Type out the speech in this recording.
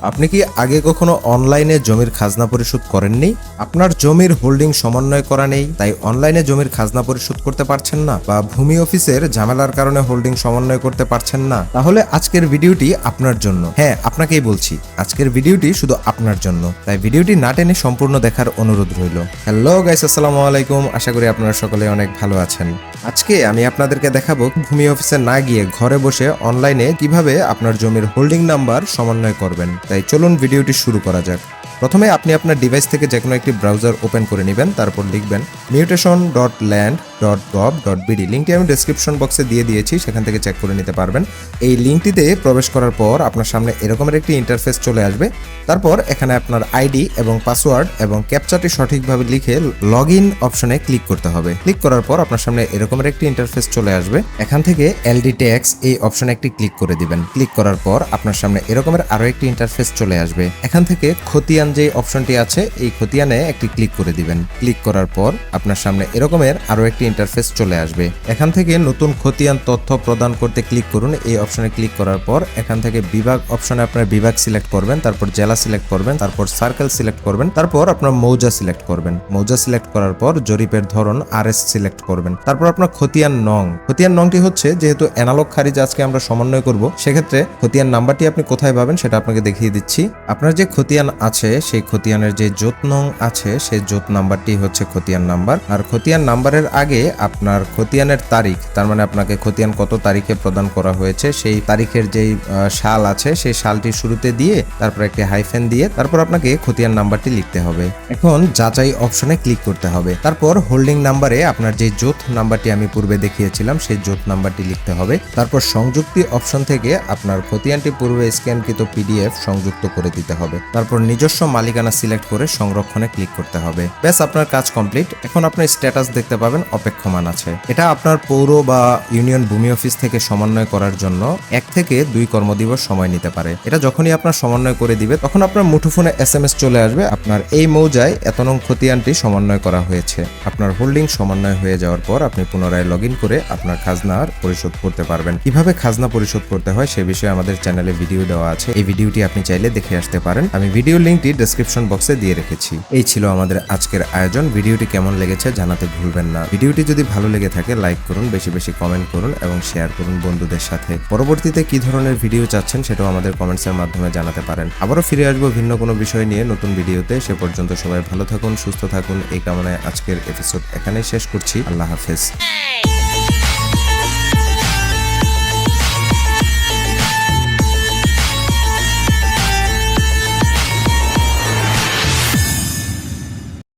আপনি কি আগে কখনো অনলাইনে জমির খাজনা পরিশোধ করেননি? আপনার জমির হোল্ডিং সমন্বয় করা নেই, তাই অনলাইনে জমির খাজনা পরিশোধ করতে পারছেন না, বা ভূমি অফিসের ঝামেলার কারণে হোল্ডিং সমন্বয় করতে পারছেন না? তাহলে আজকের ভিডিওটি আপনার জন্য। হ্যাঁ, আপনাকেই বলছি, আজকের ভিডিওটি শুধু আপনার জন্য, তাই ভিডিওটি না টেনে সম্পূর্ণ দেখার অনুরোধ রইল। হ্যালো গাইস, আসসালামু আলাইকুম। আশা করি আপনারা সকলে অনেক ভালো আছেন। আজকে আমি আপনাদেরকে দেখাবো ভূমি অফিসে না গিয়ে ঘরে বসে অনলাইনে কিভাবে আপনার জমির হোল্ডিং নাম্বার সমন্বয় করবেন। তাই চলুন ভিডিওটি শুরু করা যাক। প্রথমে আপনি আপনার ডিভাইস থেকে যে কোনো একটি ব্রাউজার ওপেন করে নেবেন, তারপর লিখবেন mutation.land.gov.bd। লিঙ্কটি আমি ডেসক্রিপশন বক্সে দিয়ে দিয়েছি, সেখান থেকে চেক করে নিতে পারবেন। এই লিঙ্কটিতে প্রবেশ করার পর আপনার সামনে এরকমের একটি ইন্টারফেস চলে আসবে। তারপর এখানে আপনার আইডি এবং পাসওয়ার্ড এবং ক্যাপচাটি সঠিকভাবে লিখে লগ ইন অপশনে ক্লিক করতে হবে। ক্লিক করার পর আপনার সামনে এরকমের একটি ইন্টারফেস চলে আসবে। এখান থেকে এলডি ট্যাক্স এই অপশনে একটি ক্লিক করে দিবেন। ক্লিক করার পর আপনার সামনে এরকমের আরো একটি ইন্টারফেস চলে আসবে। এখান থেকে খতিয়ান যে অপশনটি আছে, এই খতিয়ানে একটি ক্লিক করে দিবেন। ক্লিক করার পর আপনার সামনে এরকমের আরো একটি ইন্টারফেস চলে আসবে। এখান থেকে নতুন খতিয়ান তথ্য প্রদান করতে ক্লিক করুন। এই অপশনে ক্লিক করার পর এখান থেকে বিভাগ অপশনে আপনার বিভাগ সিলেক্ট করবেন, তারপর জেলা সিলেক্ট করবেন, তারপর সার্কেল সিলেক্ট করবেন, তারপর আপনার মৌজা সিলেক্ট করবেন। মৌজা সিলেক্ট করার পর জরিপের ধরন আরএস সিলেক্ট করবেন। তারপর আপনার খতিয়ান নং, খতিয়ান নংটি হচ্ছে যেহেতু অ্যানালগ খারিজ আজকে আমরা সমন্বয় করব, সেক্ষেত্রে খতিয়ান নাম্বারটি আপনি কোথায় পাবেন সেটা আপনাকে দেখিয়ে দিচ্ছি। আপনার যে খতিয়ান আছে সেই খতিয়ানের যে জোত নং আছে সেই জোত নাম্বারটি হচ্ছে খতিয়ান নাম্বার। আর খতিয়ান নাম্বারের আগে আপনার খতিয়ানের তারিখ, তার মানে আপনাকে খতিয়ান কত তারিখে প্রদান করা হয়েছে সেই তারিখের যেই সাল আছে সেই সালটি শুরুতে দিয়ে তারপর একটি হাইফেন দিয়ে তারপর আপনাকে খতিয়ান নাম্বারটি লিখতে হবে। এখন যাচাই অপশনে ক্লিক করতে হবে। তারপর হোল্ডিং নাম্বারে আপনার যে জোত নাম্বারটি আমি পূর্বে দেখিয়েছিলাম সেই জোত নাম্বারটি লিখতে হবে। তারপর সংযুক্তি অপশন থেকে আপনার খতিয়ানটি পূর্বে স্ক্যানকৃত পিডিএফ সংযুক্ত করে দিতে হবে। তারপর নিজস্ব মালিকানা সিলেক্ট করে সংরক্ষণে ক্লিক করতে হবে। ব্যাস, আপনার কাজ কমপ্লিট। এখন আপনার স্ট্যাটাস দেখতে পাবেন অপেক্ষমান আছে। এটা আপনার পৌর বা ইউনিয়ন ভূমি অফিস থেকে সমন্বয় করার জন্য 1 থেকে 2 কর্মদিবস সময় নিতে পারে। এটা যখনই আপনার সমন্বয় করে দিবে তখন আপনার মুঠোফোনে SMS চলে আসবে, আপনার এই মৌজায় এত নং খতিয়ানটি সমন্বয় করা হয়েছে। আপনার হোল্ডিং সমন্বয় হয়ে যাওয়ার পর আপনি পুনরায় লগ ইন করে আপনার খাজনার পরিশোধ করতে পারবেন। কিভাবে খাজনা পরিশোধ করতে হয় সে বিষয়ে আমাদের চ্যানেলে ভিডিও দেওয়া আছে, এই ভিডিওটি আপনি চাইলে দেখে আসতে পারেন। আমি ভিডিও লিঙ্কটি ডেসক্রিপশন বক্সে দিয়ে রেখেছি। এই ছিল আমাদের আজকের আয়োজন। ভিডিওটি কেমন লেগেছে জানাতে ভুলবেন না। ভিডিওটি যদি ভালো লেগে থাকে লাইক করুন, বেশি বেশি কমেন্ট করুন এবং শেয়ার করুন বন্ধুদের সাথে। পরবর্তীতে কি ধরনের ভিডিও চাচ্ছেন সেটাও আমাদের কমেন্টসের মাধ্যমে জানাতে পারেন। আবারও ফিরে আসবো ভিন্ন কোনো বিষয় নিয়ে নতুন ভিডিওতে। সে পর্যন্ত সবাই ভালো থাকুন, সুস্থ থাকুন, এই কামনায় আজকের এপিসোড এখানেই শেষ করছি। আল্লাহ হাফেজ।